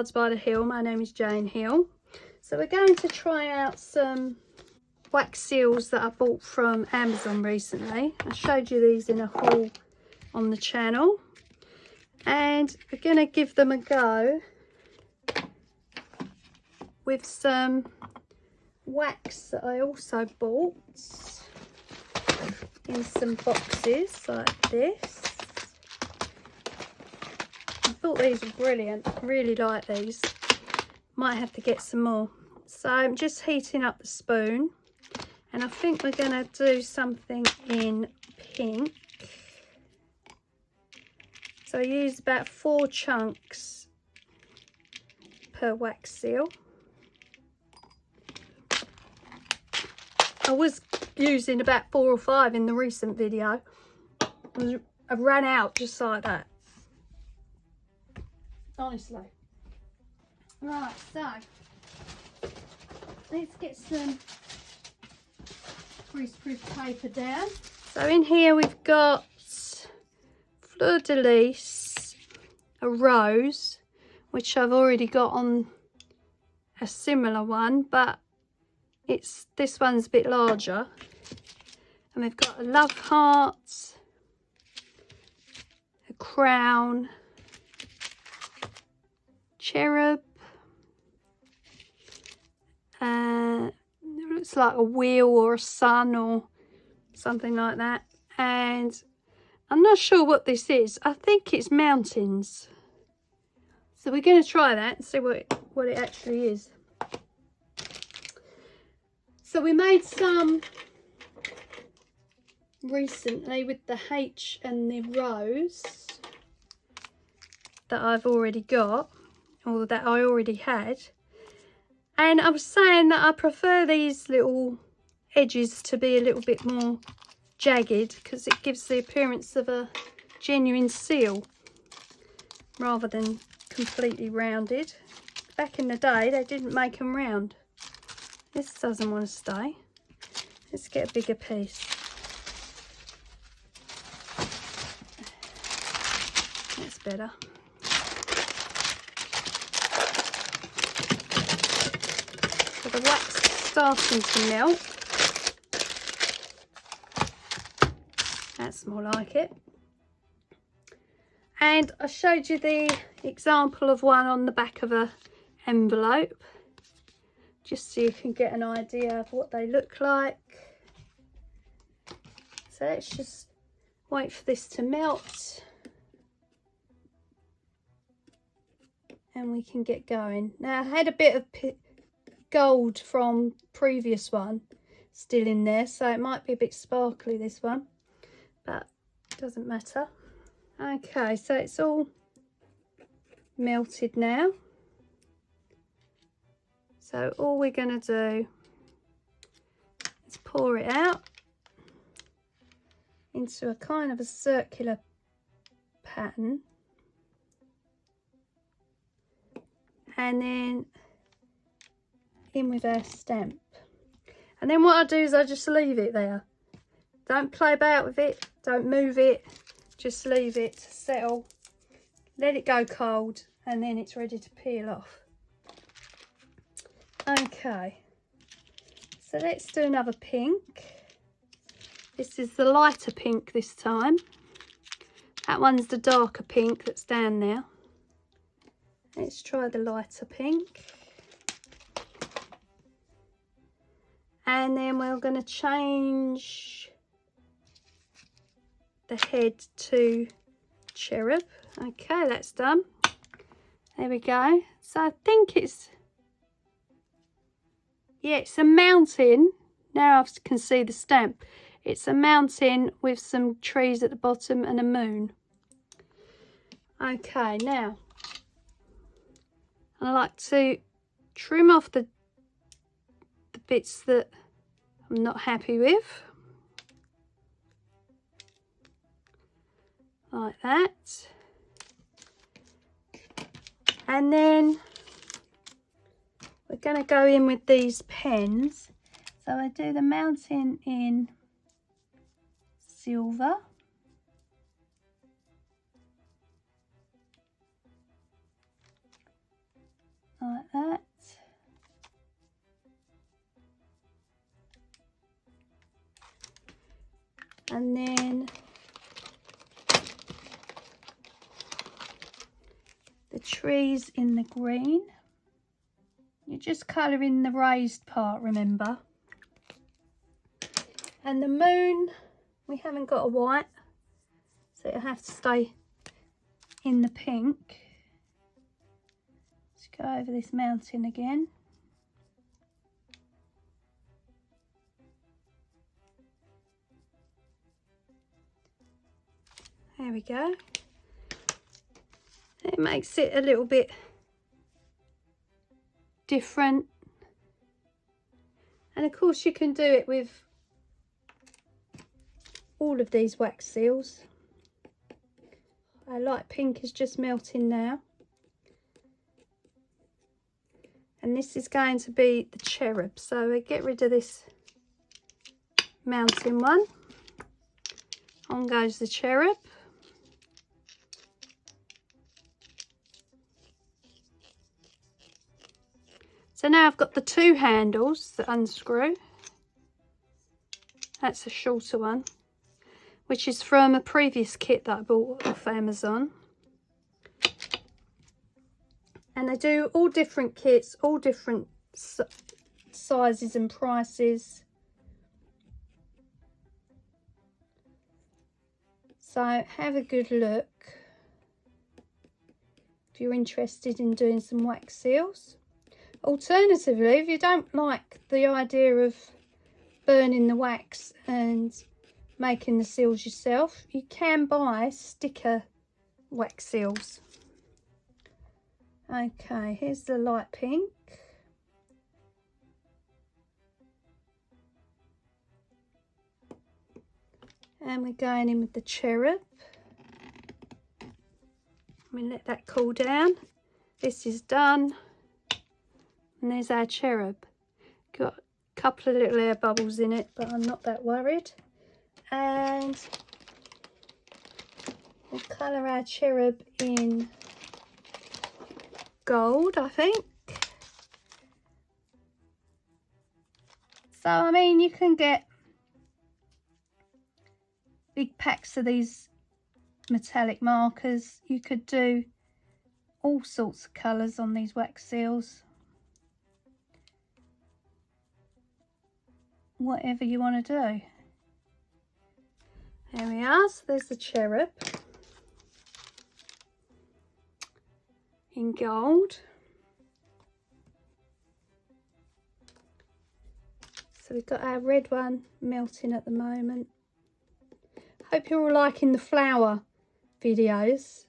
Cards by the Hill. My name is Jane Hill. So we're going to try out some wax seals that I bought from Amazon recently. I showed you these in a haul on the channel. And we're going to give them a go with some wax that I also bought in some boxes like this. I thought these were brilliant. I really like these. Might have to get some more. So I'm just heating up the spoon, and I think we're going to do something in pink. So I used about 4 chunks per wax seal. I was using about 4 or 5 in the recent video. I ran out just like that. Honestly. Right, so let's get some greaseproof paper down. So in here we've got Fleur de Lis, a rose, which I've already got on a similar one, but this one's a bit larger. And we've got a love heart, a crown, cherub, it looks like a wheel or a sun or something like that, and I'm not sure what this is. I think it's mountains. So we're going to try that and see what it actually is. So we made some recently with the H and the rose that I've already got, or that I already had. And I was saying that I prefer these little edges to be a little bit more jagged, because it gives the appearance of a genuine seal rather than completely rounded. Back in the day they didn't make them round. This doesn't want to stay. Let's get a bigger piece. That's better. So the wax is starting to melt. That's more like it. And I showed you the example of one on the back of an envelope, just so you can get an idea of what they look like. So let's just wait for this to melt and we can get going. Now I had a bit of gold from previous one still in there, so it might be a bit sparkly, this one, but it doesn't matter. Okay, so it's all melted now. So all we're going to do is pour it out into a kind of a circular pattern, and then in with our stamp. And then what I do is I just leave it there. Don't play about with it, don't move it, just leave it to settle, let it go cold, and then it's ready to peel off. Okay, so let's do another pink. This is the lighter pink this time. That one's the darker pink that's down there. Let's try the lighter pink. And then we're going to change the head to cherub. Okay, that's done. There we go. So I think it's a mountain. Now I can see the stamp. It's a mountain with some trees at the bottom and a moon. Okay, now I like to trim off the bits that I'm not happy with, like that. And then we're going to go in with these pens. So I do the mountain in silver, And then the trees in the green. You're just colouring the raised part, remember. And the moon, we haven't got a white, so it'll have to stay in the pink. Let's go over this mountain again. There we go. It makes it a little bit different. And of course you can do it with all of these wax seals. Our light pink is just melting now. And this is going to be the cherub. So we get rid of this mountain one. On goes the cherub. So now I've got the two handles that unscrew. That's a shorter one, which is from a previous kit that I bought off Amazon. And they do all different kits, all different sizes and prices. So have a good look if you're interested in doing some wax seals. Alternatively, if you don't like the idea of burning the wax and making the seals yourself, you can buy sticker wax seals. Okay, here's the light pink. And we're going in with the cherub. Let that cool down. This is done. And there's our cherub. Got a couple of little air bubbles in it, but I'm not that worried. And we'll colour our cherub in gold, I think. So, I mean, you can get big packs of these metallic markers. You could do all sorts of colours on these wax seals. Whatever you want to do. There we are. So there's the cherub in gold. So we've got our red one melting at the moment. Hope you're all liking the flower videos.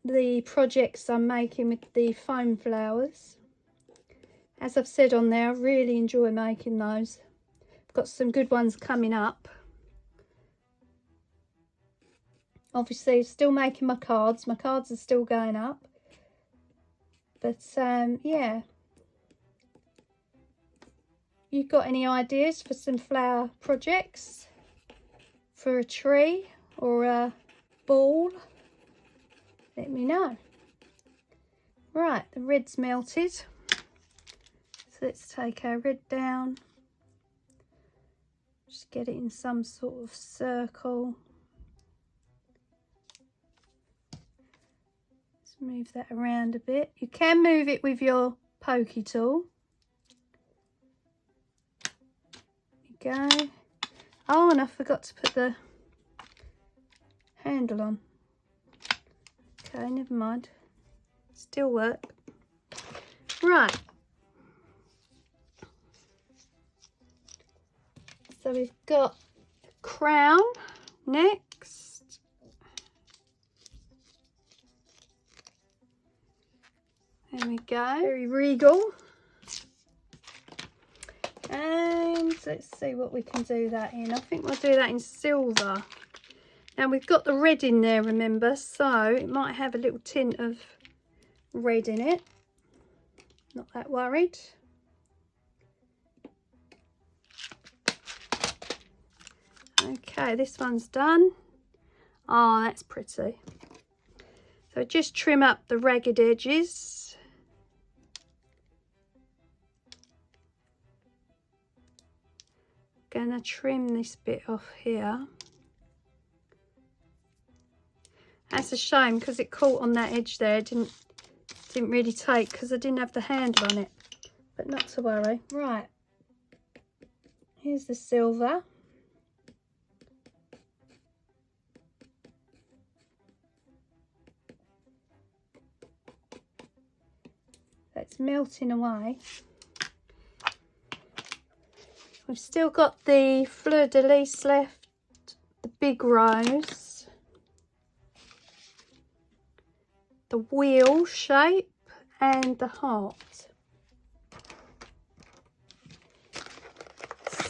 The projects I'm making with the foam flowers. As I've said on there, I really enjoy making those. I've got some good ones coming up. Obviously, still making my cards. My cards are still going up. But, yeah. You've got any ideas for some flower projects? For a tree or a ball? Let me know. Right, the red's melted. So let's take our red down, just get it in some sort of circle. Let's move that around a bit. You can move it with your pokey tool. There you go. Oh, and I forgot to put the handle on. Okay, never mind. Still work. Right. So we've got a crown next. There we go. Very regal. And let's see what we can do that in. I think we'll do that in silver. Now we've got the red in there, remember, so it might have a little tint of red in it. Not that worried. Okay, this one's done. Oh, that's pretty. So just trim up the ragged edges. Gonna trim this bit off here. That's a shame because it caught on that edge there. It didn't really take because I didn't have the handle on it, but not to worry. Right, here's the silver. That's melting away. We've still got the fleur de lis left, the big rose, the wheel shape and the heart.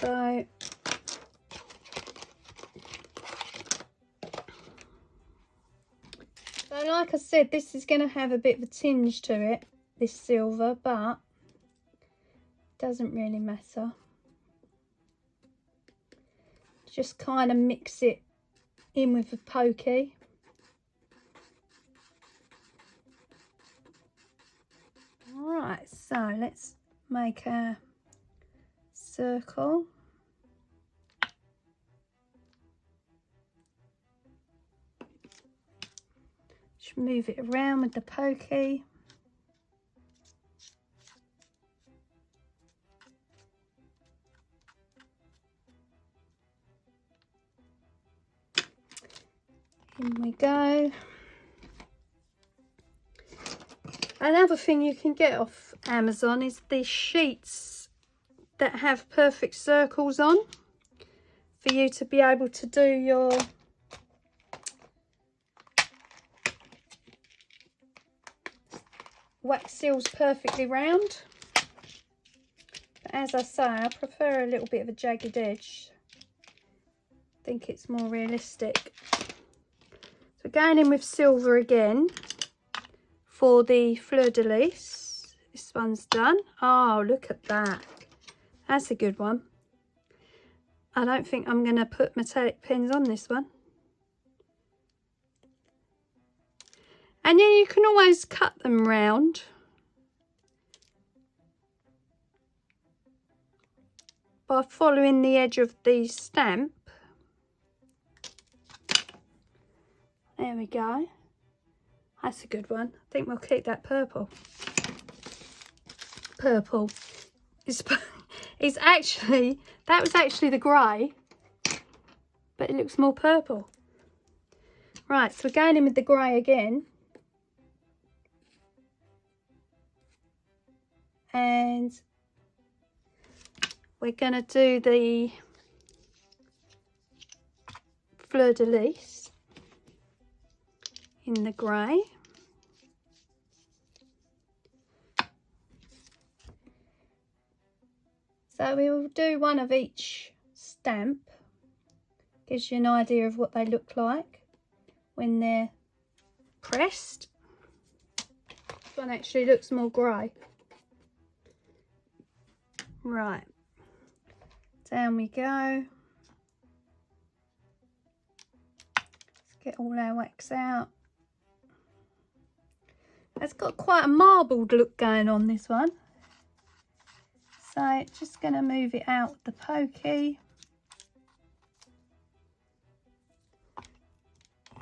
So like I said, this is going to have a bit of a tinge to it, this silver, but it doesn't really matter. Just kind of mix it in with the pokey. Alright, so let's make a circle. Just move it around with the pokey. In we go. Another thing you can get off Amazon is these sheets that have perfect circles on for you to be able to do your wax seals perfectly round. But as I say, I prefer a little bit of a jagged edge. I think it's more realistic. So going in with silver again for the fleur de lis. This one's done. Oh, look at that. That's a good one. I don't think I'm going to put metallic pens on this one. And then you can always cut them round. By following the edge of the stamp. There we go. That's a good one. I think we'll keep that purple. Purple. It's actually, that was actually the grey, but it looks more purple. Right, so we're going in with the grey again. And we're going to do the fleur de lis in the grey. So we will do one of each stamp. Gives you an idea of what they look like when they're pressed. This one actually looks more grey. Right, down we go. Let's get all our wax out. It's got quite a marbled look going on, this one. So just going to move it out with the pokey.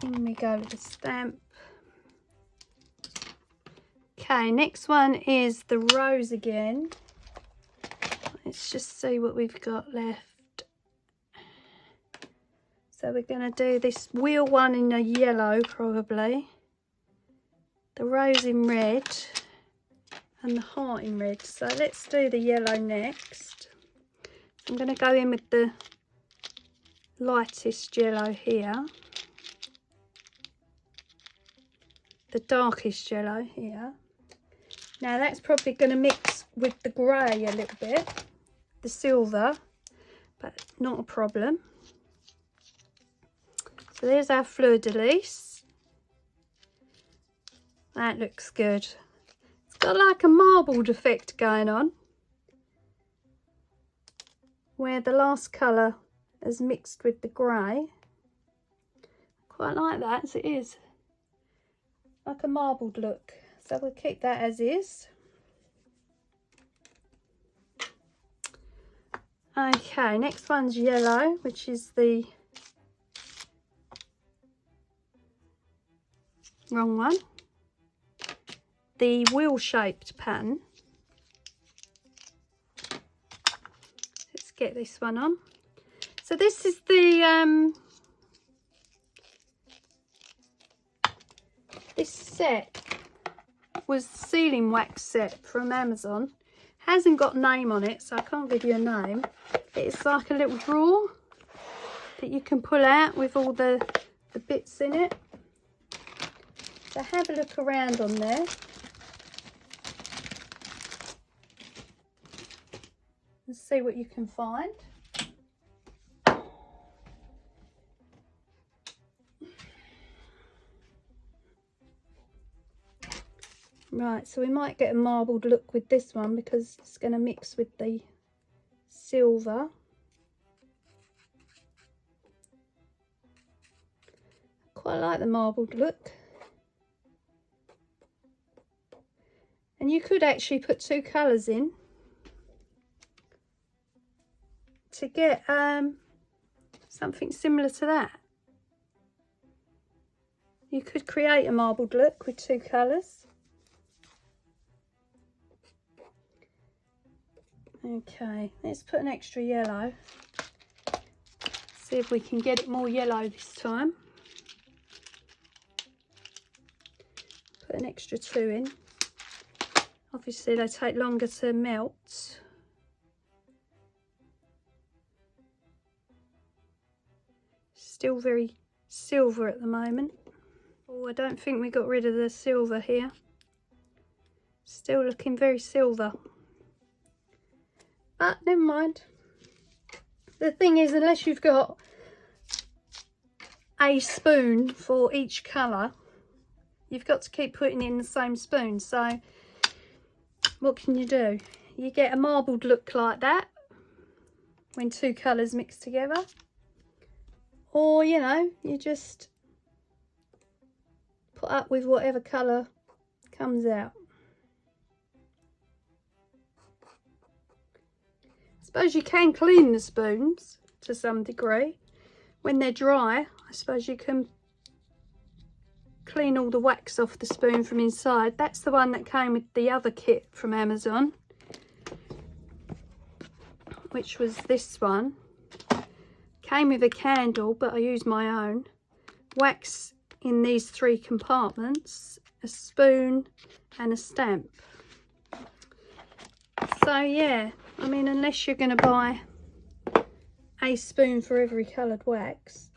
In we go with the stamp. Okay, next one is the rose again. Let's just see what we've got left. So we're going to do this wheel one in a yellow, probably. The rose in red. And the heart in red. So let's do the yellow next. I'm going to go in with the lightest yellow here. The darkest yellow here. Now that's probably going to mix with the grey a little bit. The silver. But not a problem. So there's our fleur de lis. That looks good. Got like a marbled effect going on where the last colour has mixed with the grey. Quite like that as it is, like a marbled look. So we'll keep that as is. Okay, next one's yellow, which is the wrong one. The wheel-shaped pattern. Let's get this one on. So this is the this set was the sealing wax set from Amazon. Hasn't got a name on it, so I can't give you a name. It's like a little drawer that you can pull out with all the bits in it. So have a look around on there. And see what you can find. Right, so we might get a marbled look with this one because it's going to mix with the silver. Quite like the marbled look. And you could actually put two colours in to get something similar to that. You could create a marbled look with two colours. Okay, let's put an extra yellow. See if we can get it more yellow this time. Put an extra 2 in. Obviously they take longer to melt. Still very silver at the moment. Oh, I don't think we got rid of the silver here. Still looking very silver. But never mind. The thing is, unless you've got a spoon for each colour, you've got to keep putting in the same spoon. So what can you do? You get a marbled look like that when two colours mix together. Or, you know, you just put up with whatever colour comes out. I suppose you can clean the spoons to some degree. When they're dry, I suppose you can clean all the wax off the spoon from inside. That's the one that came with the other kit from Amazon, which was this one. Came with a candle, but I used my own. Wax in these 3 compartments, a spoon and a stamp. So yeah, I mean, unless you're going to buy a spoon for every coloured wax,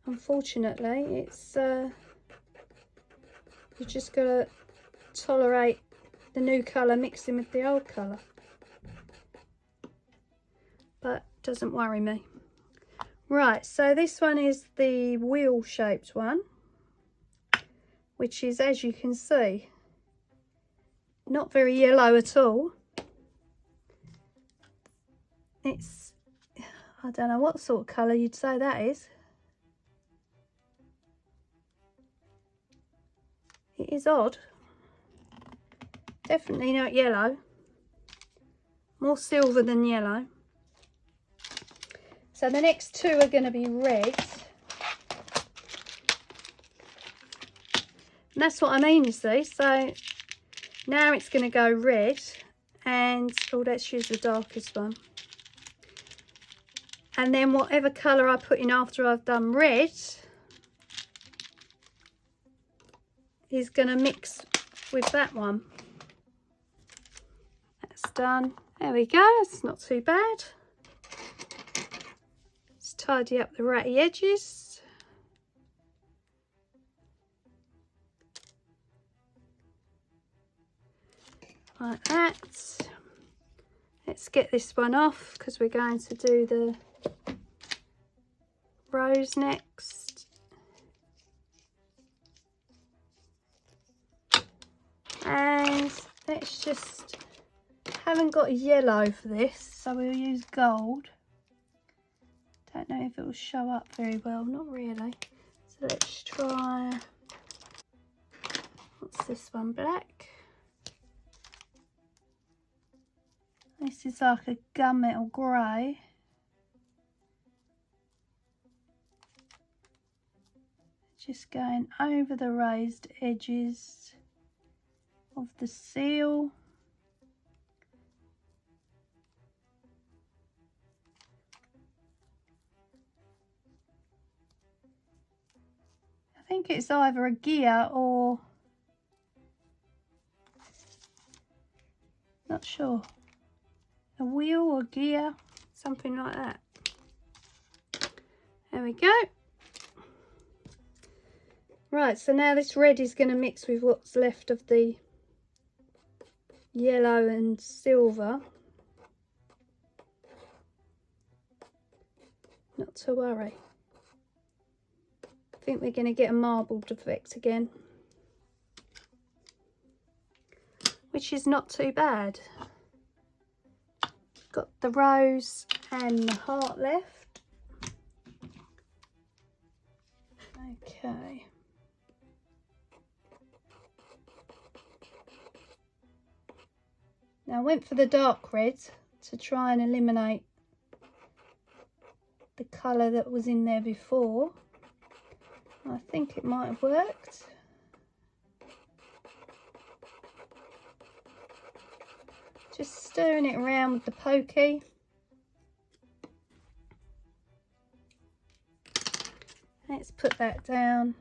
unfortunately it's you just got to tolerate the new colour mixing with the old colour. But doesn't worry me. Right, so this one is the wheel shaped one, which is, as you can see, not very yellow at all. It's, I don't know what sort of colour you'd say that is. It is odd. Definitely not yellow. More silver than yellow. So the next 2 are going to be red. And that's what I mean, you see. So now it's going to go red. And, oh, let's use the darkest one. And then whatever colour I put in after I've done red is going to mix with that one. That's done. There we go. It's not too bad. Let's tidy up the ratty edges. Like that. Let's get this one off because we're going to do the rose next. And let's just, haven't got a yellow for this, so we'll use gold. Don't know if it will show up very well, not really. So let's try, what's this one, black? This is like a gunmetal grey. Just going over the raised edges of the seal. I think it's either a gear or, not sure, a wheel or gear, something like that. There we go. Right, so now this red is going to mix with what's left of the yellow and silver. Not to worry. I think we're going to get a marbled effect again, which is not too bad. Got the rose and the heart left. Okay. Now I went for the dark red to try and eliminate the colour that was in there before. I think it might have worked. Just stirring it around with the pokey. Let's put that down.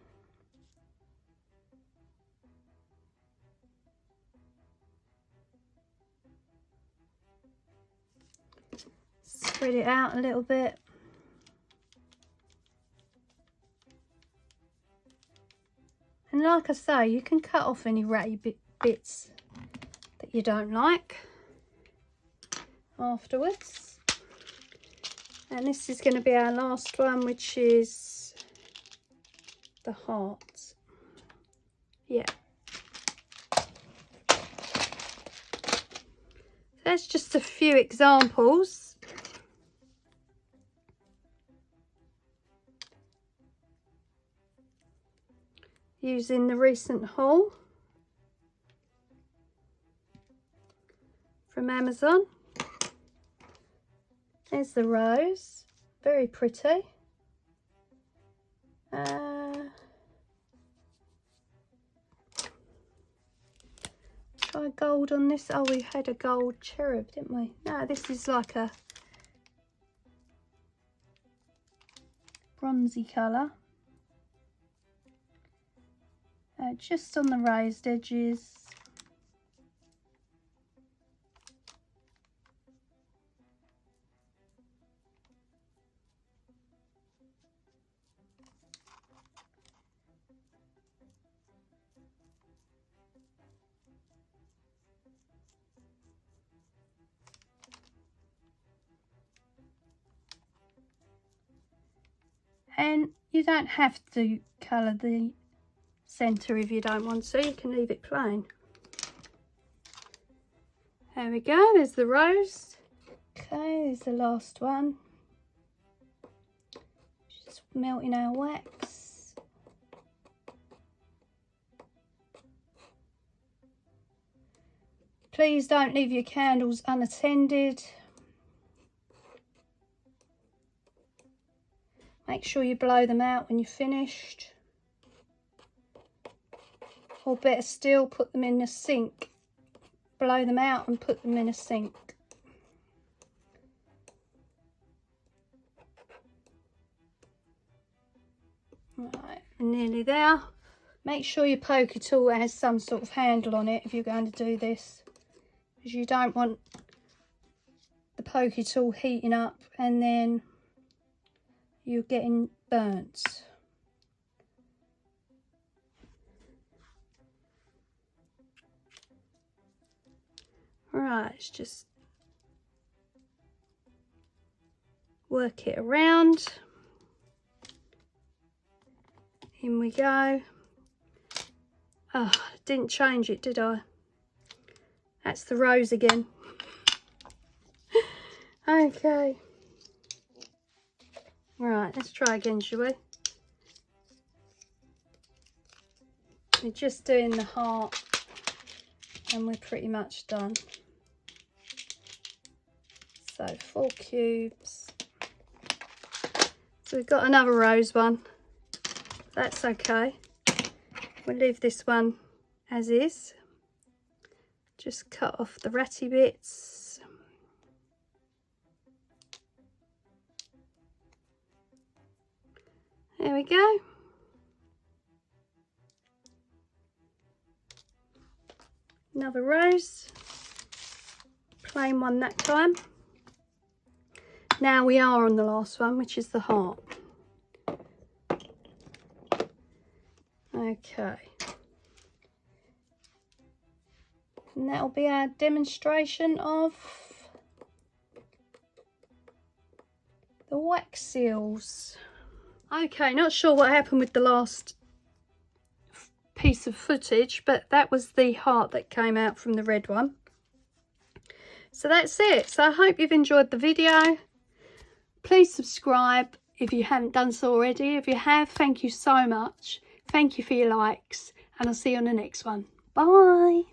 Spread it out a little bit. And like I say, you can cut off any ratty bits that you don't like afterwards. And this is going to be our last one, which is the heart. Yeah. That's just a few examples. Using the recent haul from Amazon. There's the rose, very pretty. Try gold on this. Oh, we had a gold cherub, didn't we? No, this is like a bronzy colour. Just on the raised edges. And you don't have to colour the centre if you don't want to, you can leave it plain. There we go, there's the rose. Okay, there's the last one. Just melting our wax. Please don't leave your candles unattended. Make sure you blow them out when you're finished. Or better still, put them in the sink. Blow them out and put them in a sink. Right, nearly there. Make sure your poker tool has some sort of handle on it if you're going to do this, because you don't want the poker tool heating up and then you're getting burnt. Right, let's just work it around. In we go. Oh, didn't change it, did I? That's the rose again. Okay. Right, let's try again, shall we? We're just doing the heart and we're pretty much done. So 4 cubes. So we've got another rose one. That's okay. We'll leave this one as is. Just cut off the ratty bits. There we go. Another rose. Plain one that time. Now we are on the last one, which is the heart. Okay. And that'll be our demonstration of the wax seals. Okay, not sure what happened with the last piece of footage, but that was the heart that came out from the red one. So that's it. So I hope you've enjoyed the video. Please subscribe if you haven't done so already. If you have, thank you so much. Thank you for your likes, and I'll see you on the next one. Bye.